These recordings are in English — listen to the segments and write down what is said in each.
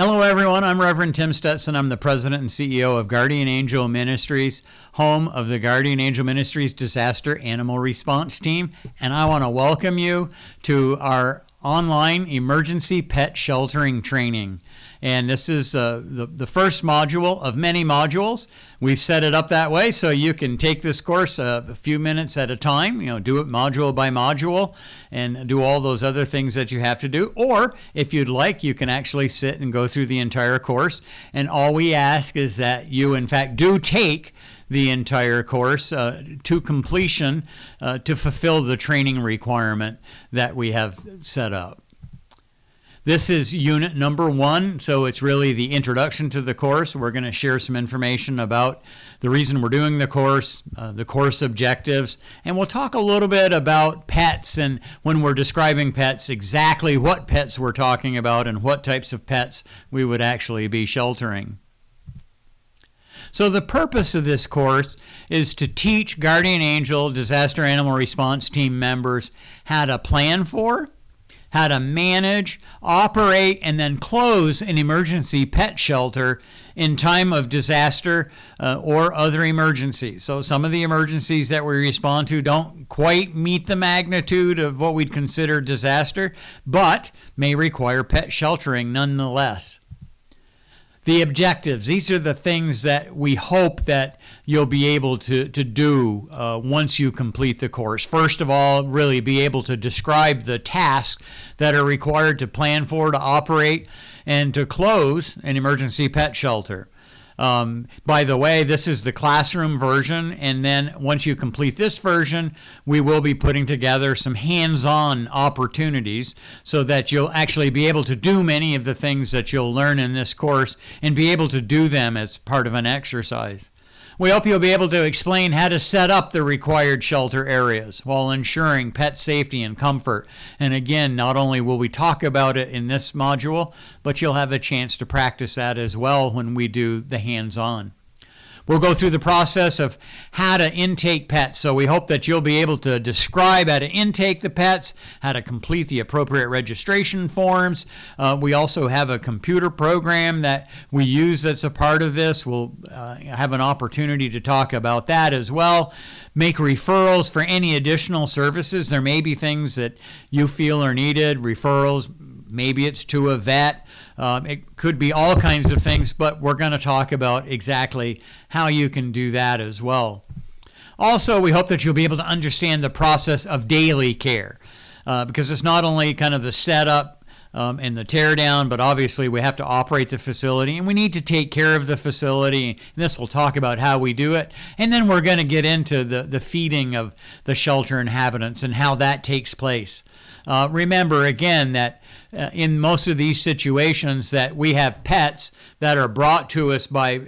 Hello, everyone. I'm Reverend Tim Stetson. I'm the president and CEO of Guardian Angel Ministries, home of the Guardian Angel Ministries Disaster Animal Response Team. And I want to welcome you to our online emergency pet sheltering training. And this is the first module of many modules. We've set it up that way so you can take this course a few minutes at a time, do it module by module and do all those other things that you have to do. Or if you'd like, you can actually sit and go through the entire course. And all we ask is that you, in fact, do take the entire course to completion to fulfill the training requirement that we have set up. This is unit number 1, so it's really the introduction to the course. We're going to share some information about the reason we're doing the course objectives, and we'll talk a little bit about pets, and when we're describing pets, exactly what pets we're talking about and what types of pets we would actually be sheltering. So the purpose of this course is to teach Guardian Angel Disaster Animal Response Team members how to plan for, how to manage, operate, and then close an emergency pet shelter in time of disaster or other emergencies. So some of the emergencies that we respond to don't quite meet the magnitude of what we'd consider disaster, but may require pet sheltering nonetheless. The objectives, these are the things that we hope that you'll be able to do once you complete the course. First of all, really be able to describe the tasks that are required to plan for, to operate, and to close an emergency pet shelter. By the way, this is the classroom version, and then once you complete this version, we will be putting together some hands-on opportunities so that you'll actually be able to do many of the things that you'll learn in this course and be able to do them as part of an exercise. We hope you'll be able to explain how to set up the required shelter areas while ensuring pet safety and comfort. And again, not only will we talk about it in this module, but you'll have a chance to practice that as well when we do the hands-on. We'll go through the process of how to intake pets. So we hope that you'll be able to describe how to intake the pets, how to complete the appropriate registration forms. We also have a computer program that we use that's a part of this. We'll have an opportunity to talk about that as well. Make referrals for any additional services. There may be things that you feel are needed, referrals. Maybe it's to a vet. It could be all kinds of things, but we're going to talk about exactly how you can do that as well. Also, we hope that you'll be able to understand the process of daily care because it's not only kind of the setup and the tear down, but obviously we have to operate the facility and we need to take care of the facility. And this will talk about how we do it. And then we're going to get into the feeding of the shelter inhabitants and how that takes place. Remember again that in most of these situations that we have pets that are brought to us by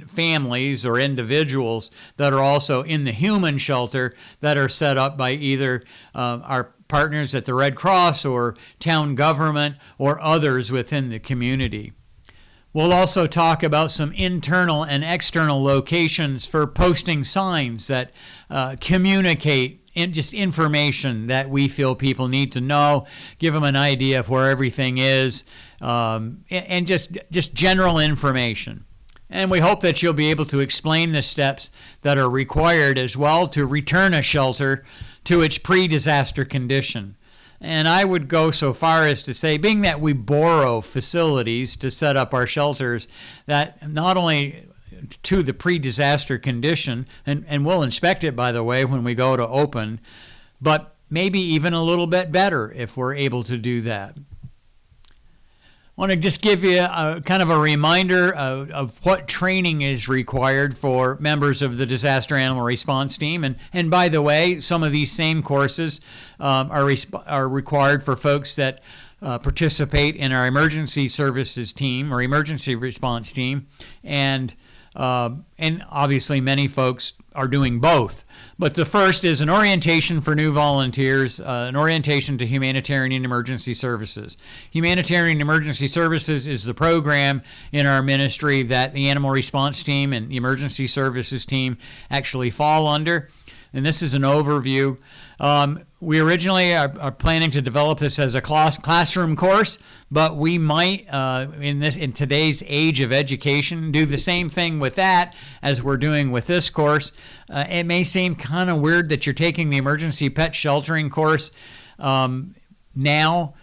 families or individuals that are also in the human shelter that are set up by either our partners at the Red Cross or town government or others within the community. We'll also talk about some internal and external locations for posting signs that communicate just information that we feel people need to know, give them an idea of where everything is, and just general information. And we hope that you'll be able to explain the steps that are required as well to return a shelter to its pre-disaster condition. And I would go so far as to say, being that we borrow facilities to set up our shelters, that not only to the pre-disaster condition, and we'll inspect it, by the way, when we go to open, but maybe even a little bit better if we're able to do that. I want to just give you a kind of a reminder of what training is required for members of the Disaster Animal Response Team. And by the way, some of these same courses are required for folks that participate in our emergency services team or emergency response team. And obviously many folks are doing both. But the first is an orientation for new volunteers, an orientation to humanitarian and emergency services. Humanitarian emergency services is the program in our ministry that the animal response team and the emergency services team actually fall under. And this is an overview. We originally are planning to develop this as a classroom course, but we might, in today's age of education, do the same thing with that as we're doing with this course. It may seem kind of weird that you're taking the emergency pet sheltering course now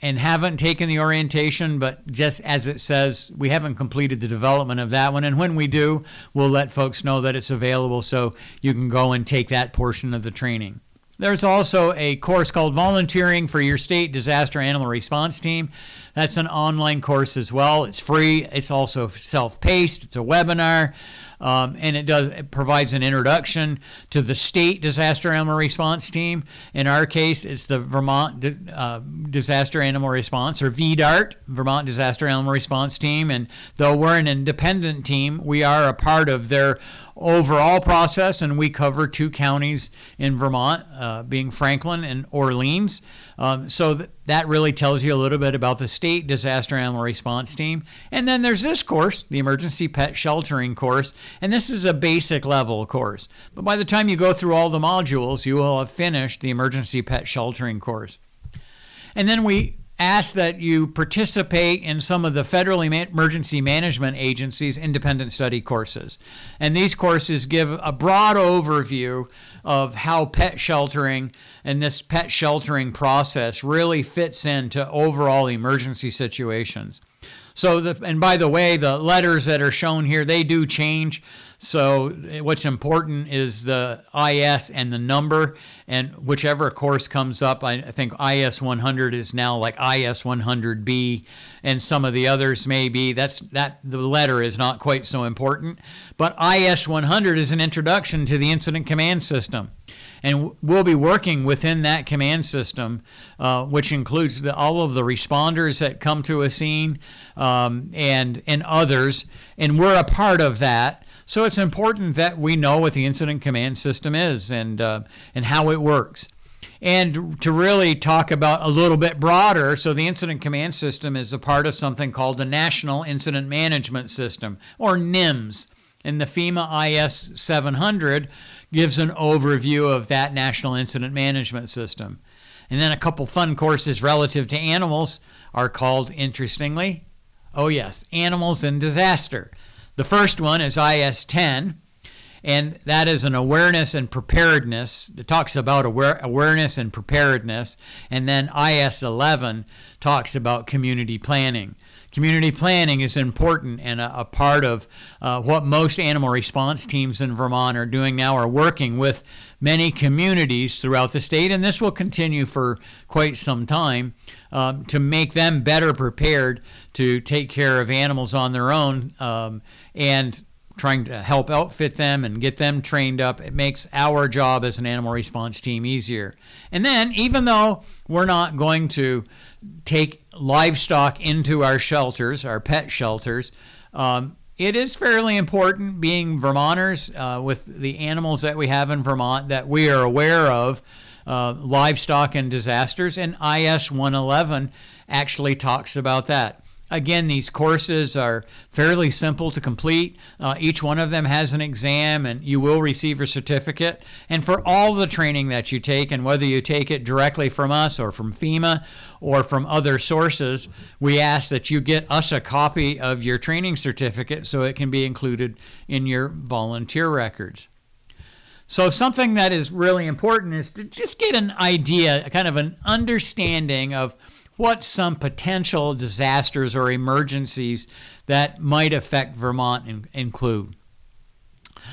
and haven't taken the orientation, but just as it says, we haven't completed the development of that one. And when we do, we'll let folks know that it's available so you can go and take that portion of the training. There's also a course called Volunteering for Your State Disaster Animal Response Team. That's an online course as well. It's free. It's also self-paced. It's a webinar. And it provides an introduction to the state disaster animal response team. In our case, it's the Vermont Disaster Animal Response, or VDART, Vermont Disaster Animal Response Team. And though we're an independent team, we are a part of their overall process, and we cover 2 counties in Vermont, being Franklin and Orleans. So that really tells you a little bit about the state disaster animal response team. And then there's this course, the emergency pet sheltering course, and this is a basic level course. But by the time you go through all the modules, you will have finished the emergency pet sheltering course. And then we ask that you participate in some of the federal emergency management agencies' independent study courses. And these courses give a broad overview of how pet sheltering and this pet sheltering process really fits into overall emergency situations. So, and by the way, the letters that are shown here, they do change. So what's important is the IS and the number, and whichever course comes up, I think IS 100 is now like IS 100B, and some of the others may be. The letter is not quite so important. But IS 100 is an introduction to the incident command system. And we'll be working within that command system, which includes all of the responders that come to a scene and others. And we're a part of that. So it's important that we know what the incident command system is and how it works. And to really talk about a little bit broader, so the incident command system is a part of something called the National Incident Management System, or NIMS. And the FEMA IS 700 gives an overview of that National Incident Management System. And then a couple fun courses relative to animals are called, interestingly, Animals in Disaster. The first one is IS 10, and that is an awareness and preparedness. It talks about awareness and preparedness. And then IS 11 talks about community planning. Community planning is important and a part of what most animal response teams in Vermont are doing now, are working with many communities throughout the state, and this will continue for quite some time to make them better prepared to take care of animals on their own and trying to help outfit them and get them trained up. It makes our job as an animal response team easier. And then, even though we're not going to take livestock into our shelters, our pet shelters, it is fairly important, being Vermonters, with the animals that we have in Vermont, that we are aware of livestock and disasters, and IS 111 actually talks about that. Again, these courses are fairly simple to complete. Each one of them has an exam, and you will receive your certificate. And for all the training that you take, and whether you take it directly from us or from FEMA or from other sources, we ask that you get us a copy of your training certificate so it can be included in your volunteer records. So something that is really important is to just get an idea, kind of an understanding of what some potential disasters or emergencies that might affect Vermont include.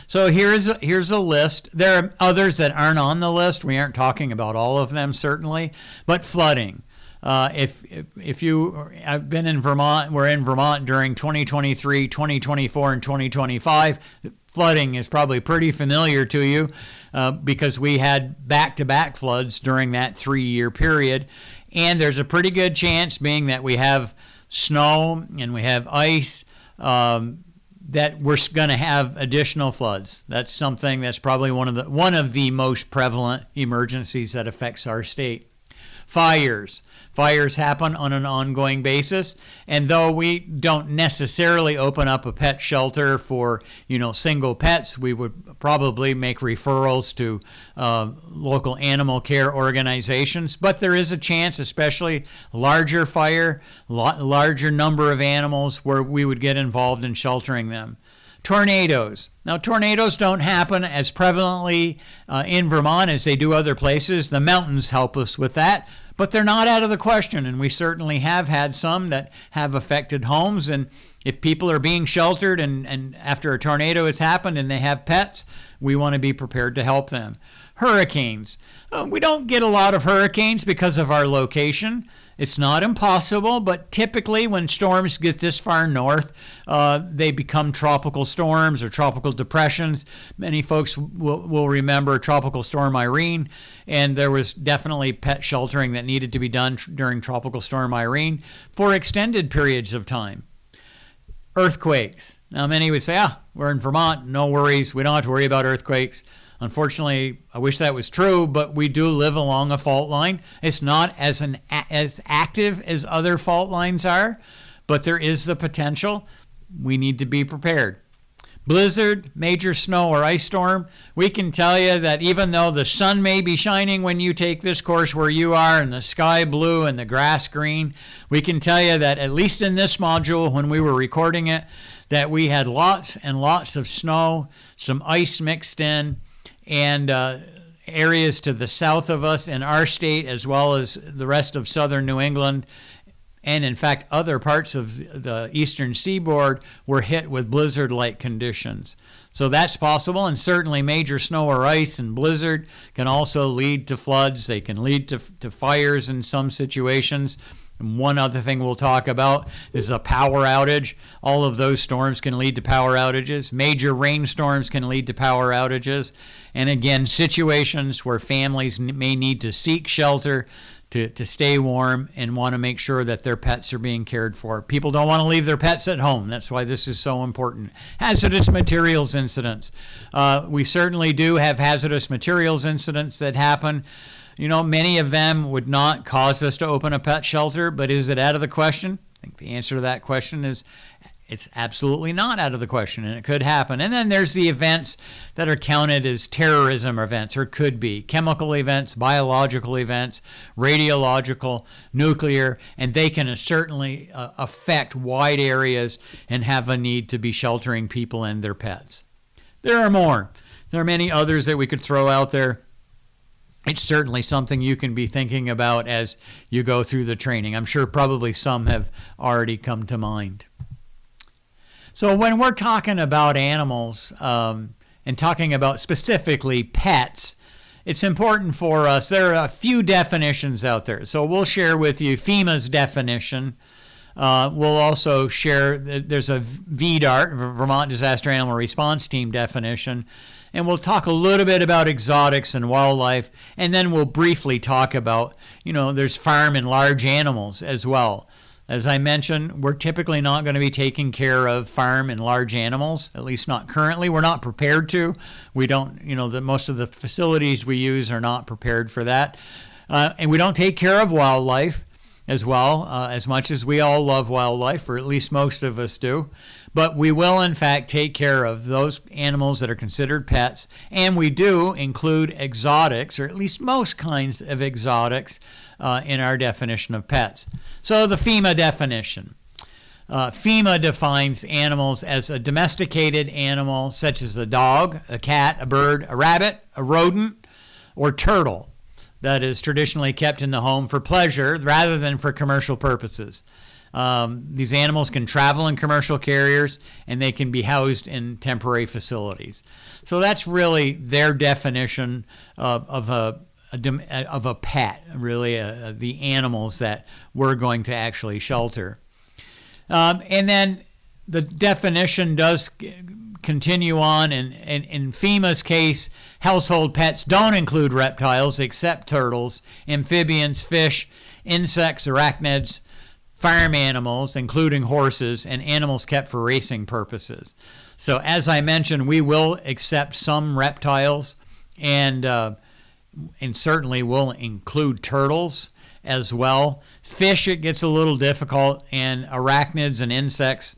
So here's a list. There are others that aren't on the list. We aren't talking about all of them, certainly, but flooding. If you have been in Vermont, we're in Vermont during 2023, 2024, and 2025. Flooding is probably pretty familiar to you because we had back-to-back floods during that 3-year period. And there's a pretty good chance, being that we have snow and we have ice, that we're going to have additional floods. That's something that's probably one of the most prevalent emergencies that affects our state. Fires. Fires happen on an ongoing basis, and though we don't necessarily open up a pet shelter for, single pets, we would probably make referrals to local animal care organizations. But there is a chance, especially larger fire, larger number of animals, where we would get involved in sheltering them. Tornadoes. Now, tornadoes don't happen as prevalently in Vermont as they do other places. The mountains help us with that, but they're not out of the question, and we certainly have had some that have affected homes. And if people are being sheltered and after a tornado has happened and they have pets, we want to be prepared to help them. Hurricanes. We don't get a lot of hurricanes because of our location. It's not impossible, but typically when storms get this far north, they become tropical storms or tropical depressions. Many folks will remember Tropical Storm Irene, and there was definitely pet sheltering that needed to be done during Tropical Storm Irene for extended periods of time. Earthquakes. Now, many would say, we're in Vermont, no worries, we don't have to worry about earthquakes. Unfortunately, I wish that was true, but we do live along a fault line. It's not as active as other fault lines are, but there is the potential. We need to be prepared. Blizzard, major snow or ice storm. We can tell you that even though the sun may be shining when you take this course where you are and the sky blue and the grass green, we can tell you that at least in this module when we were recording it, that we had lots and lots of snow, some ice mixed in, and areas to the south of us in our state, as well as the rest of southern New England, and in fact other parts of the eastern seaboard were hit with blizzard-like conditions. So that's possible, and certainly major snow or ice and blizzard can also lead to floods. They can lead to fires in some situations. And one other thing we'll talk about is a power outage. All of those storms can lead to power outages. Major rainstorms can lead to power outages. And again, situations where families may need to seek shelter to stay warm and want to make sure that their pets are being cared for. People don't want to leave their pets at home. That's why this is so important. Hazardous materials incidents. We certainly do have hazardous materials incidents that happen. Many of them would not cause us to open a pet shelter, but is it out of the question? I think the answer to that question is it's absolutely not out of the question, and it could happen. And then there's the events that are counted as terrorism events, or could be chemical events, biological events, radiological, nuclear, and they can certainly affect wide areas and have a need to be sheltering people and their pets. There are more. There are many others that we could throw out there. It's certainly something you can be thinking about as you go through the training. I'm sure probably some have already come to mind. So when we're talking about animals and talking about specifically pets, it's important for us. There are a few definitions out there. So we'll share with you FEMA's definition. We'll also share, there's a VDART, Vermont Disaster Animal Response Team definition. And we'll talk a little bit about exotics and wildlife, and then we'll briefly talk about, there's farm and large animals as well. As I mentioned, we're typically not going to be taking care of farm and large animals, at least not currently. We're not prepared to. We don't, most of the facilities we use are not prepared for that. And we don't take care of wildlife as well, as much as we all love wildlife, or at least most of us do. But we will, in fact, take care of those animals that are considered pets, and we do include exotics, or at least most kinds of exotics, in our definition of pets. So the FEMA definition. FEMA defines animals as a domesticated animal, such as a dog, a cat, a bird, a rabbit, a rodent, or turtle that is traditionally kept in the home for pleasure rather than for commercial purposes. These animals can travel in commercial carriers, and they can be housed in temporary facilities. So that's really their definition of a pet, really, the animals that we're going to actually shelter. And then the definition does continue on, and in FEMA's case, household pets don't include reptiles except turtles, amphibians, fish, insects, arachnids, farm animals, including horses, and animals kept for racing purposes. So as I mentioned, we will accept some reptiles, and certainly will include turtles as well. Fish, it gets a little difficult, and arachnids and insects,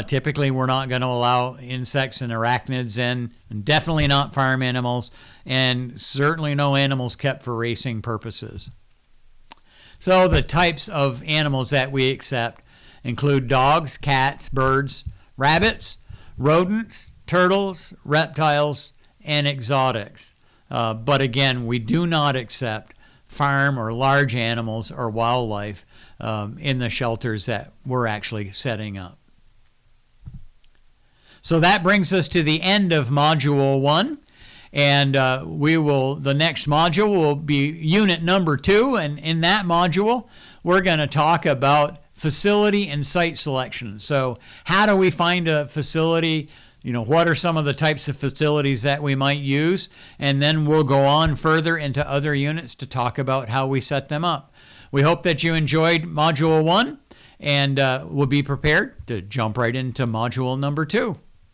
typically we're not going to allow insects and arachnids in, and definitely not farm animals, and certainly no animals kept for racing purposes. So the types of animals that we accept include dogs, cats, birds, rabbits, rodents, turtles, reptiles, and exotics. But again, we do not accept farm or large animals or wildlife in the shelters that we're actually setting up. So that brings us to the end of Module 1. And the next module will be unit number 2. And in that module, we're going to talk about facility and site selection. So how do we find a facility? What are some of the types of facilities that we might use? And then we'll go on further into other units to talk about how we set them up. We hope that you enjoyed Module 1 and will be prepared to jump right into Module number 2.